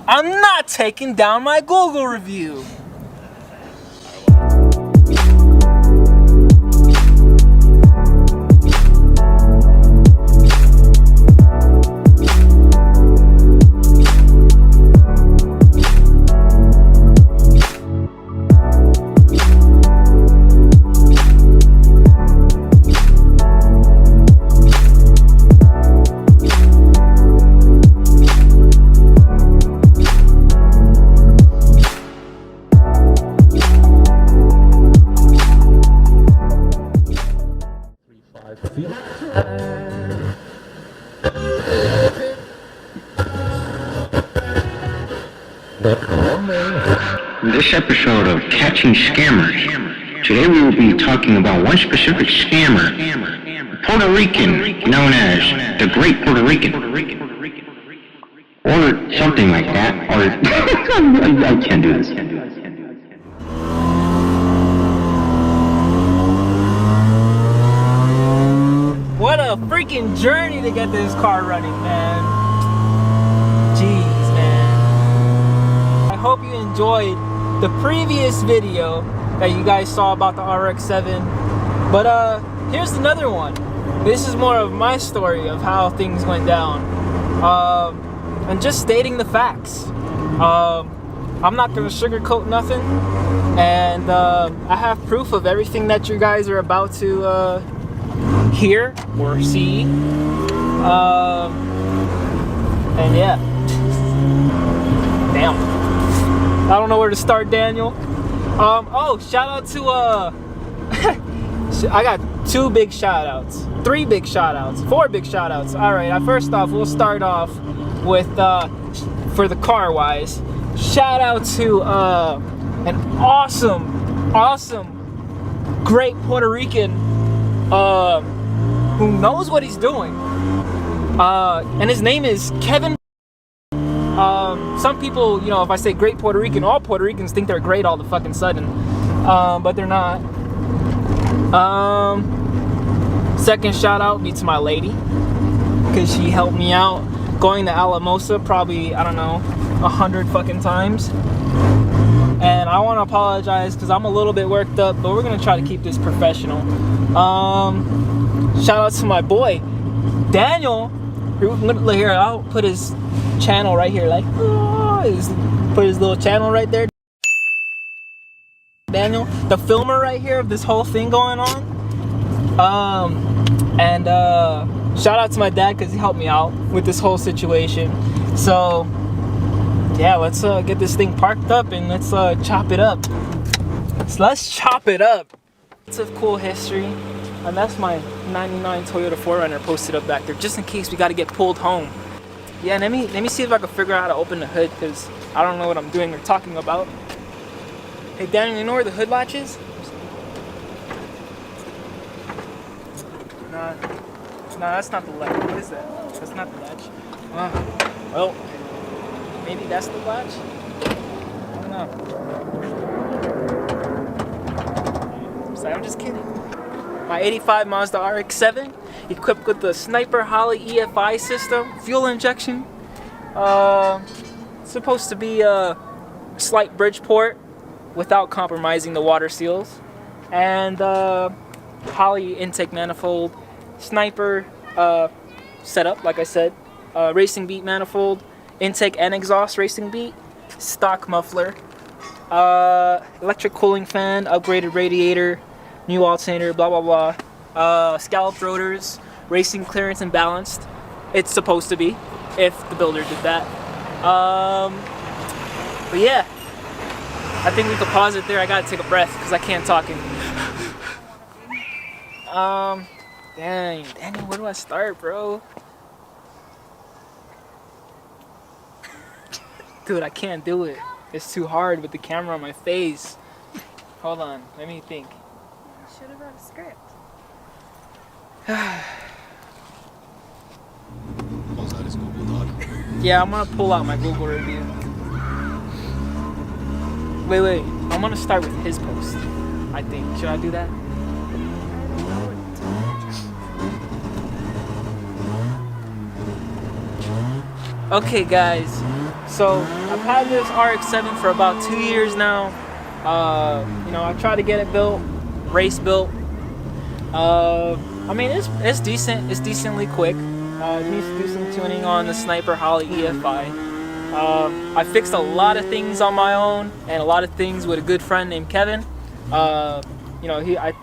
I'm not taking down my Google review. This episode of Catching Scammers, today we will be talking about one specific scammer, Puerto Rican, known as the Great Puerto Rican, or something like that, or I can't do this. What a freaking journey to get this car running, man. Jeez, man. I hope you enjoyed the previous video that you guys saw about the RX7. But here's another one. This is more of my story of how things went down. And just stating the facts. I'm not gonna sugarcoat nothing. And I have proof of everything that you guys are about to hear or see. And yeah. Damn. I don't know where to start, Daniel. Oh, shout out to I got 2 big shout outs, 3 big shout outs, 4 big shout outs. Alright, first off, we'll start off with for the car wise. Shout out to an awesome great Puerto Rican who knows what he's doing. And his name is Kevin. Some people, you know, if I say great Puerto Rican, all Puerto Ricans think they're great all the fucking sudden. But they're not. Second shout out be to my lady, because she helped me out going to Alamosa probably, I don't know, 100 fucking times. And I want to apologize because I'm a little bit worked up, but we're gonna try to keep this professional. Shout out to my boy Daniel. Here, I'll put his channel right here, like put his little channel right there. Daniel, the filmer right here of this whole thing going on. And shout out to my dad because he helped me out with this whole situation. So yeah, let's get this thing parked up and let's chop it up. So let's chop it up. It's a cool history, and that's my '99 Toyota 4Runner posted up back there, just in case we got to get pulled home. Yeah, let me see if I can figure out how to open the hood, because I don't know what I'm doing or talking about. Hey Daniel, you know where the hood latch is? Nah, that's not the latch. What is that? That's not the latch. Well, maybe that's the latch? I don't know. Sorry, I'm just kidding. My 85 Mazda RX7, equipped with the Sniper Holley EFI system, fuel injection. It's supposed to be a slight Bridgeport without compromising the water seals. And Holley intake manifold, Sniper setup, like I said, Racing Beat manifold, intake and exhaust Racing Beat, stock muffler, electric cooling fan, upgraded radiator, new alternator, blah blah blah, scalloped rotors, racing clearance and balanced. It's supposed to be, if the builder did that. But yeah, I think we could pause it there. I gotta take a breath because I can't talk in. Dang, where do I start, bro? Dude, I can't do it. It's too hard with the camera on my face. Hold on, let me think. You should have wrote a script. Yeah, I'm gonna pull out my Google review. Wait. I'm gonna start with his post, I think. Should I do that? Okay, guys. So I've had this RX7 for about 2 years now. You know, I tried to get it built, race built. I mean, it's decent. It's decently quick. It needs to do some tuning on the Sniper Holly EFI. I fixed a lot of things on my own and a lot of things with a good friend named Kevin. You know,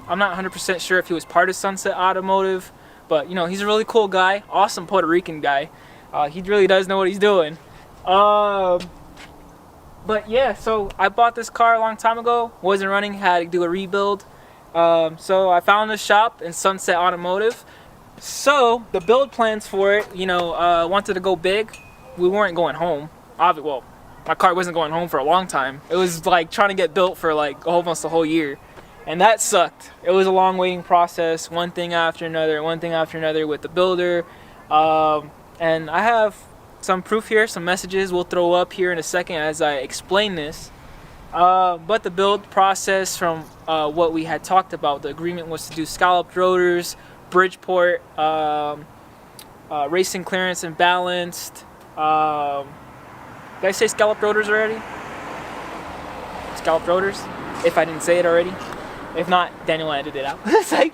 I'm not 100% sure if he was part of Sunset Automotive, but you know, he's a really cool guy, awesome Puerto Rican guy. He really does know what he's doing. But yeah, so I bought this car a long time ago, wasn't running, had to do a rebuild. So I found this shop in Sunset Automotive. So the build plans for it, you know, wanted to go big. We weren't going home. Well, my car wasn't going home for a long time. It was like trying to get built for like almost a whole year. And that sucked. It was a long waiting process, one thing after another with the builder. And I have some proof here, some messages we'll throw up here in a second as I explain this. But the build process from what we had talked about, the agreement was to do scalloped rotors, Bridgeport, racing clearance and balanced. Did I say scalloped rotors already? Scalloped rotors? If I didn't say it already. If not, Daniel edited it out. It's like,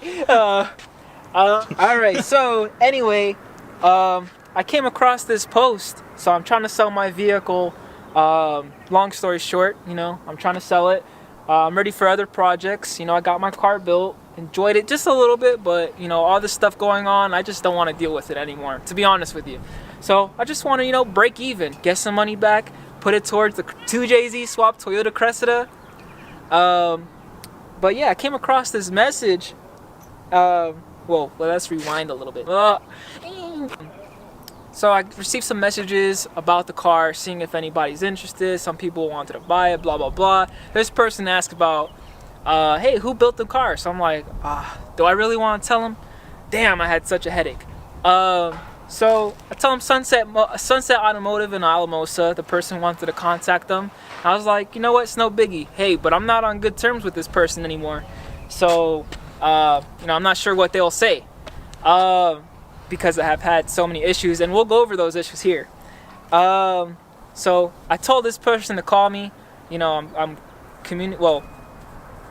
alright, so anyway, I came across this post, so I'm trying to sell my vehicle. Long story short, you know, I'm trying to sell it. I'm ready for other projects. You know, I got my car built, enjoyed it just a little bit, but you know, all this stuff going on, I just don't want to deal with it anymore, to be honest with you. So I just want to, you know, break even, get some money back, put it towards the 2JZ swap Toyota Cressida. But yeah, I came across this message. Well, let's rewind a little bit. So I received some messages about the car, seeing if anybody's interested. Some people wanted to buy it, blah, blah, blah. This person asked about, hey, who built the car? So I'm like, do I really want to tell them? Damn, I had such a headache. So I tell them Sunset Automotive in Alamosa. The person wanted to contact them. I was like, you know what, it's no biggie. Hey, but I'm not on good terms with this person anymore. So, you know, I'm not sure what they'll say. Because I have had so many issues, and we'll go over those issues here. So I told this person to call me. You know,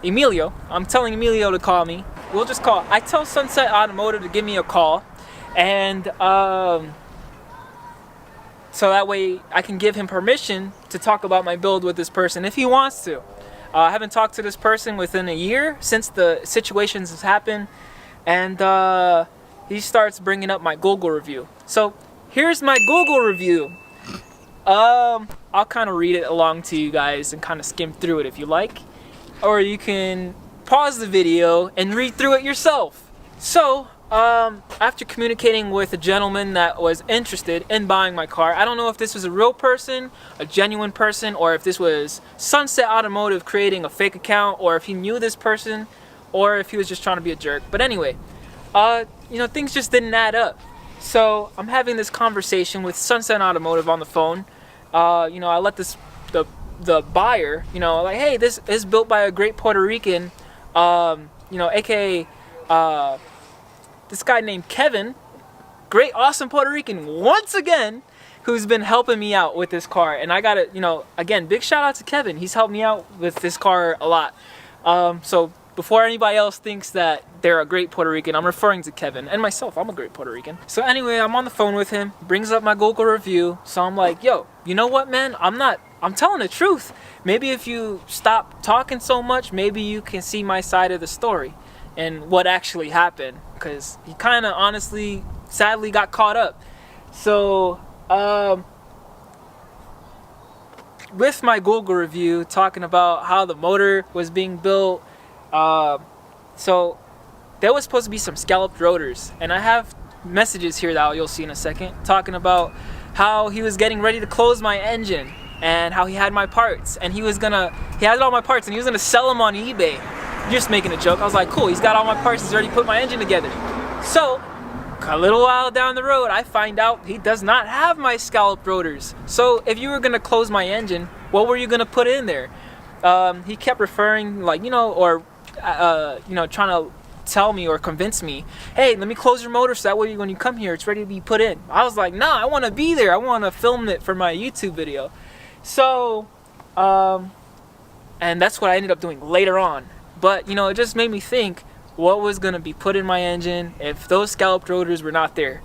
Emilio. I'm telling Emilio to call me. We'll just call. I tell Sunset Automotive to give me a call, and so that way I can give him permission to talk about my build with this person if he wants to. I haven't talked to this person within a year since the situations has happened, and he starts bringing up my Google review. So here's my Google review. I'll kind of read it along to you guys and kind of skim through it if you like. Or you can pause the video and read through it yourself. So, after communicating with a gentleman that was interested in buying my car, I don't know if this was a real person, a genuine person, or if this was Sunset Automotive creating a fake account, or if he knew this person, or if he was just trying to be a jerk. But anyway, you know, things just didn't add up. So I'm having this conversation with Sunset Automotive on the phone. You know, I let the buyer, you know, like, hey, this is built by a great Puerto Rican, you know, aka this guy named Kevin, great, awesome Puerto Rican, once again, who's been helping me out with this car. And I gotta, you know, again, big shout out to Kevin. He's helped me out with this car a lot. So before anybody else thinks that they're a great Puerto Rican, I'm referring to Kevin and myself. I'm a great Puerto Rican. So anyway, I'm on the phone with him, brings up my Google review. So I'm like, yo, you know what, man? I'm telling the truth. Maybe if you stop talking so much, maybe you can see my side of the story and what actually happened. Because he kind of honestly, sadly got caught up. So, with my Google review, talking about how the motor was being built, so there was supposed to be some scalloped rotors, and I have messages here that you'll see in a second, talking about how he was getting ready to close my engine, and how he had my parts, and he had all my parts, and he was gonna sell them on eBay. Just making a joke. I was like, cool, he's got all my parts, he's already put my engine together. So, a little while down the road, I find out he does not have my scalloped rotors. So, if you were gonna close my engine, what were you gonna put in there? He kept referring, like, you know, or, you know, trying to tell me or convince me, hey, let me close your motor so that way when you come here, it's ready to be put in. I was like, nah, I want to be there. I want to film it for my YouTube video. So, and that's what I ended up doing later on. But, you know, it just made me think what was going to be put in my engine if those scalloped rotors were not there.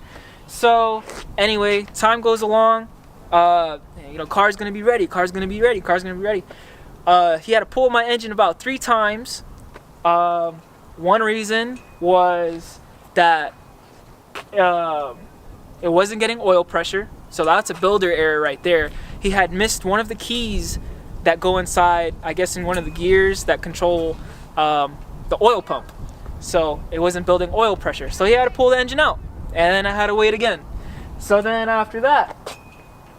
So, anyway, time goes along. You know, car's going to be ready. Car's going to be ready. Car's going to be ready. He had to pull my engine about 3 times. One reason was that it wasn't getting oil pressure. So that's a builder error right there. He had missed one of the keys that go inside, I guess, in one of the gears that control the oil pump. So it wasn't building oil pressure. So he had to pull the engine out. And then I had to wait again. So then after that,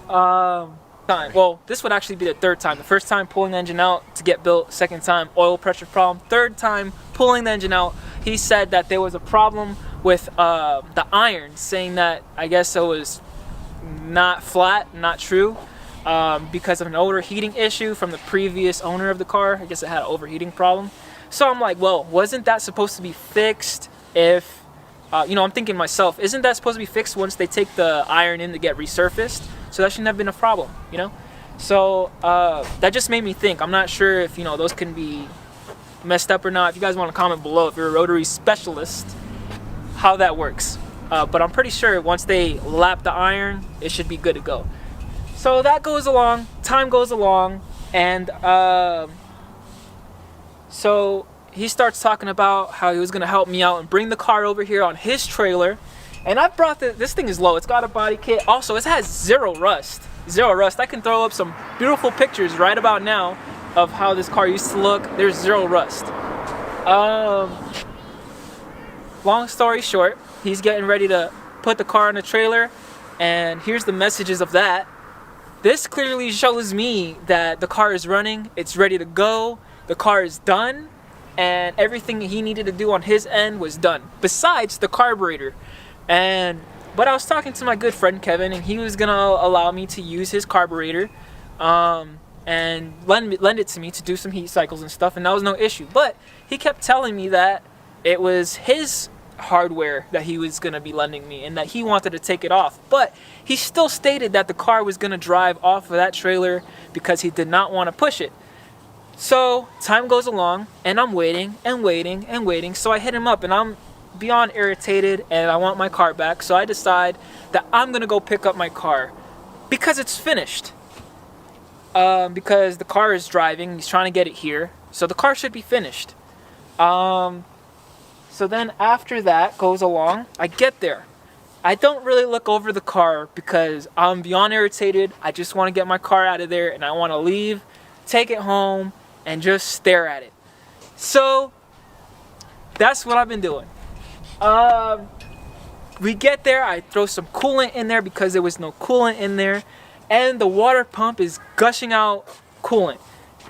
well, this would actually be the 3rd time. The first time pulling the engine out to get built. 2nd time, oil pressure problem. 3rd time pulling the engine out. He said that there was a problem with the iron, saying that I guess it was not flat, not true, because of an overheating issue from the previous owner of the car. I guess it had an overheating problem. So I'm like, well, wasn't that supposed to be fixed if, you know, I'm thinking to myself, isn't that supposed to be fixed once they take the iron in to get resurfaced? So that shouldn't have been a problem, you know? So that just made me think. I'm not sure if, you know, those can be messed up or not. If you guys want to comment below, if you're a rotary specialist, how that works. But I'm pretty sure once they lap the iron, it should be good to go. So that goes along, time goes along, and so he starts talking about how he was going to help me out and bring the car over here on his trailer. And I brought this thing is low. It's got a body kit. Also, it has zero rust. Zero rust. I can throw up some beautiful pictures right about now of how this car used to look. There's zero rust. Long story short, he's getting ready to put the car on the trailer. And here's the messages of that. This clearly shows me that the car is running. It's ready to go. The car is done. And everything he needed to do on his end was done. Besides the carburetor. But I was talking to my good friend Kevin, and he was gonna allow me to use his carburetor and lend it to me to do some heat cycles and stuff, and that was no issue. But he kept telling me that it was his hardware that he was gonna be lending me and that he wanted to take it off. But he still stated that the car was gonna drive off of that trailer because he did not want to push it. So time goes along, and I'm waiting and waiting and waiting. So I hit him up, and I'm beyond irritated, and I want my car back. So I decide that I'm gonna go pick up my car because it's finished. Because the car is driving, he's trying to get it here, so the car should be finished. So then after that goes along, I get there. I don't really look over the car because I'm beyond irritated. I just want to get my car out of there, and I want to leave, take it home, and just stare at it. So that's what I've been doing. We get there, I throw some coolant in there because there was no coolant in there, and the water pump is gushing out coolant.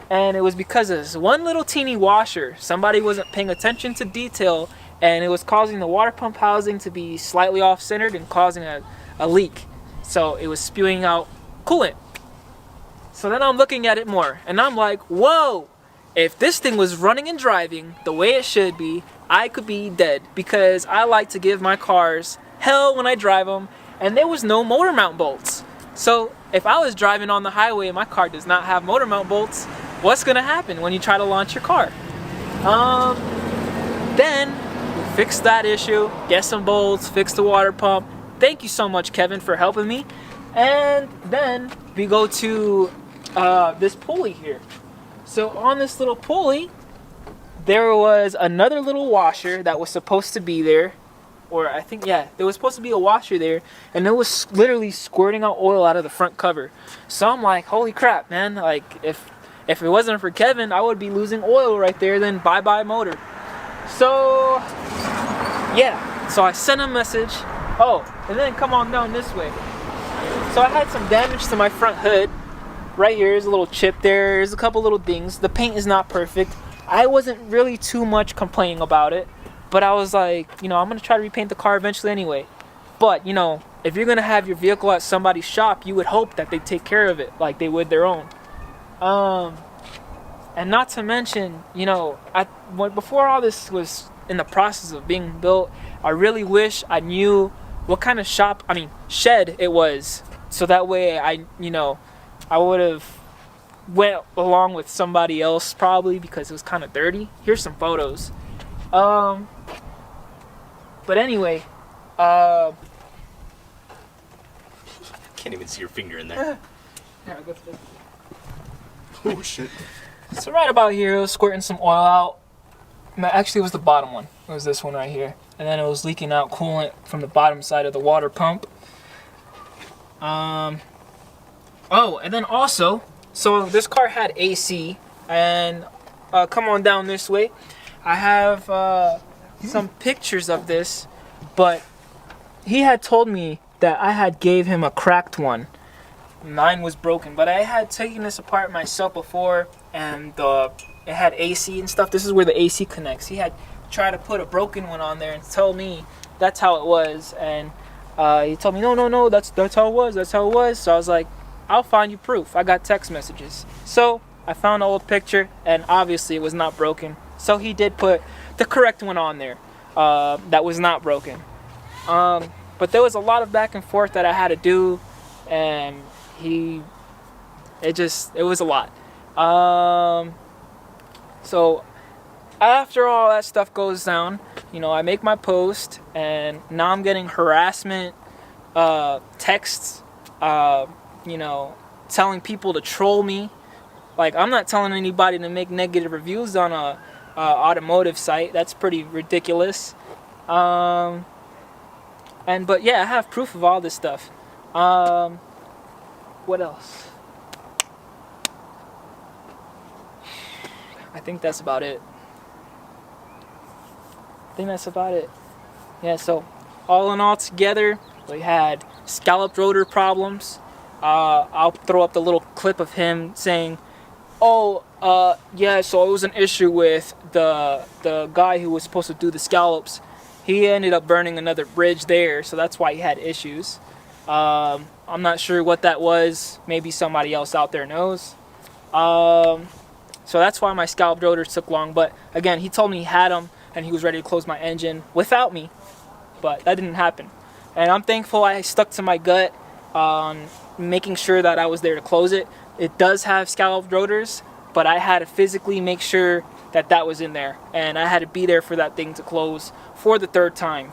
And it was because of this one little teeny washer. Somebody wasn't paying attention to detail, and it was causing the water pump housing to be slightly off-centered and causing a leak. So it was spewing out coolant. So then I'm looking at it more, and I'm like, whoa! If this thing was running and driving the way it should be, I could be dead, because I like to give my cars hell when I drive them, and there was no motor mount bolts. So if I was driving on the highway and my car does not have motor mount bolts, what's gonna happen when you try to launch your car? Then we fix that issue, get some bolts, fix the water pump. Thank you so much, Kevin, for helping me. And then we go to this pulley here. So on this little pulley, there was another little washer that was supposed to be there. Or I think, yeah, there was supposed to be a washer there. And it was literally squirting out oil out of the front cover. So I'm like, holy crap, man. Like, if it wasn't for Kevin, I would be losing oil right there. Then bye-bye motor. So, yeah. So I sent a message. Oh, and then come on down this way. So I had some damage to my front hood. Right here is a little chip there. There's a couple little dings. The paint is not perfect. I wasn't really too much complaining about it. But I was like, you know, I'm going to try to repaint the car eventually anyway. But, you know, if you're going to have your vehicle at somebody's shop, you would hope that they take care of it like they would their own. And not to mention, you know, before all this was in the process of being built. I really wish I knew what kind of shed it was, so that way I would have went along with somebody else probably, because it was kind of dirty. Here's some photos. But anyway, Can't even see your finger in there. here, I'll go through. Oh shit. So right about here, it was squirting some oil out. Actually, it was the bottom one. It was this one right here. And then it was leaking out coolant from the bottom side of the water pump. Oh, and then also, so this car had AC. And come on down this way. I have some pictures of this. But he had told me that I had gave him a cracked one. Mine was broken, but I had taken this apart myself before, and it had AC and stuff. This is where the AC connects. He had tried to put a broken one on there and tell me that's how it was, and he told me no, that's how it was. So I was like, I'll find you proof. I got text messages. So I found an old picture, and obviously it was not broken. So he did put the correct one on there that was not broken. But there was a lot of back and forth that I had to do, and it was a lot. So after all that stuff goes down, I make my post, and now I'm getting harassment texts, telling people to troll me. Like, I'm not telling anybody to make negative reviews on a automotive site. That's pretty ridiculous. But yeah, I have proof of all this stuff. What else? I think that's about it. Yeah, so all in all together, we had scalloped rotor problems. I'll throw up the little clip of him saying, yeah, so it was an issue with the guy who was supposed to do the scallops. He ended up burning another bridge there, so that's why he had issues. I'm not sure what that was. Maybe somebody else out there knows. So that's why my scalloped rotors took long. But again, he told me he had them and he was ready to close my engine without me. But that didn't happen. And I'm thankful I stuck to my gut on making sure that I was there to close it. It does have scalloped rotors, but I had to physically make sure that was in there. And I had to be there for that thing to close for the third time.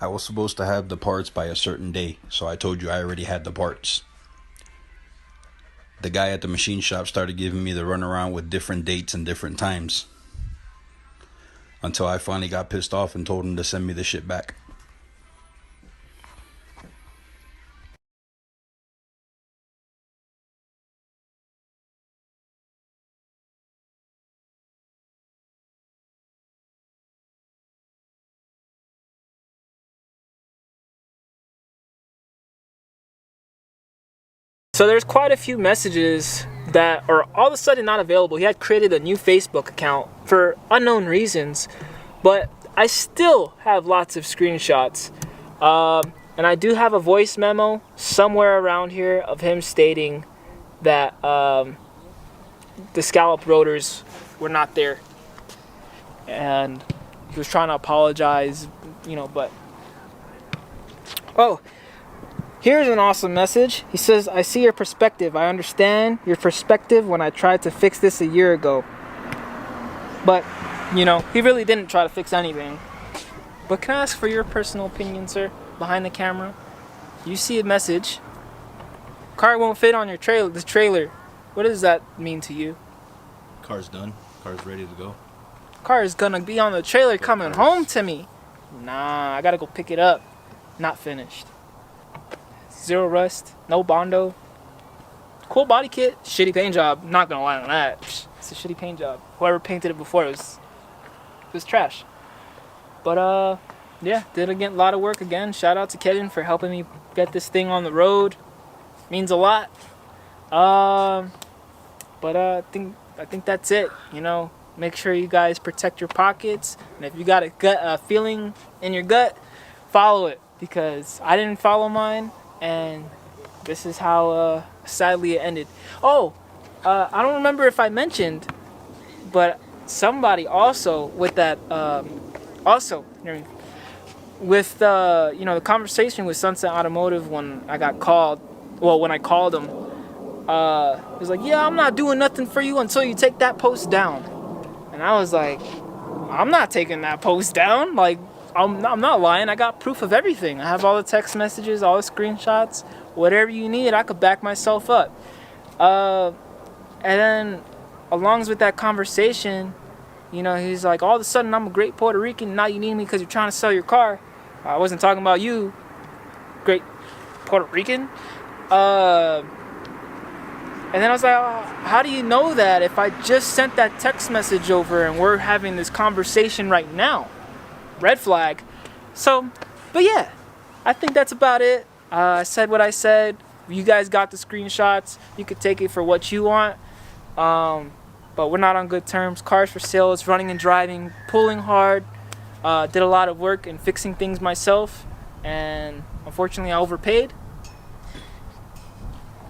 I was supposed to have the parts by a certain day, so I told you I already had the parts. The guy at the machine shop started giving me the runaround with different dates and different times, until I finally got pissed off and told him to send me the shit back. So there's quite a few messages that are all of a sudden not available. He had created a new Facebook account for unknown reasons, but I still have lots of screenshots. And I do have a voice memo somewhere around here of him stating that the scalloped rotors were not there. And he was trying to apologize, but... Oh! Here's an awesome message. He says, I see your perspective. I understand your perspective when I tried to fix this a year ago. But, he really didn't try to fix anything. But can I ask for your personal opinion, sir? Behind the camera. You see a message. Car won't fit on your trailer. The trailer. What does that mean to you? Car's done. Car's ready to go. Car is gonna be on the trailer coming home to me. Nah, I gotta go pick it up. Not finished. Zero rust, no Bondo. Cool body kit, shitty paint job. Not gonna lie on that. It's a shitty paint job. Whoever painted it before it was trash. But yeah, did again a lot of work again. Shout out to Kevin for helping me get this thing on the road. Means a lot. But I think that's it. You know, make sure you guys protect your pockets, and if you got a feeling in your gut, follow it, because I didn't follow mine, and this is how sadly it ended. Oh, I don't remember if I mentioned, but somebody also with that with the conversation with Sunset Automotive when I got called. Well, when I called him, he was like, "Yeah, I'm not doing nothing for you until you take that post down." And I was like, "I'm not taking that post down. Like, I'm not lying. I got proof of everything. I have all the text messages, all the screenshots, whatever you need. I could back myself up." And then, along with that conversation, he's like, "All of a sudden, I'm a great Puerto Rican. Now you need me because you're trying to sell your car." I wasn't talking about you, great Puerto Rican. And then I was like, how do you know that if I just sent that text message over and we're having this conversation right now? Red flag. So, but yeah, I think that's about it. I said what I said. You guys got the screenshots. You could take it for what you want. But we're not on good terms. Cars for sale is running and driving, pulling hard. Did a lot of work in fixing things myself. And unfortunately, I overpaid.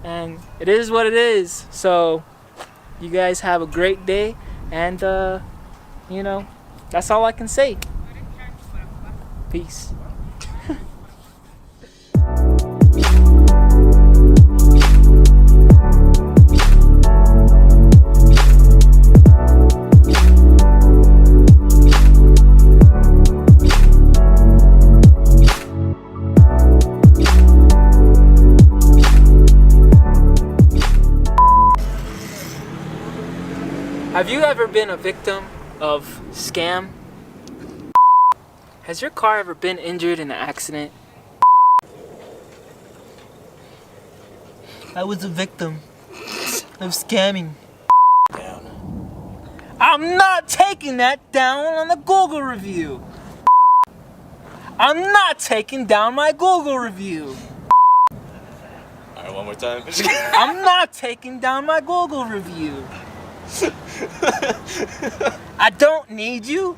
And it is what it is. So you guys have a great day, and that's all I can say. Peace. Have you ever been a victim of scam? Has your car ever been injured in an accident? I was a victim of scamming. Down. I'm not taking that down on the Google review. I'm not taking down my Google review. Alright, one more time. I'm not taking down my Google review. I don't need you.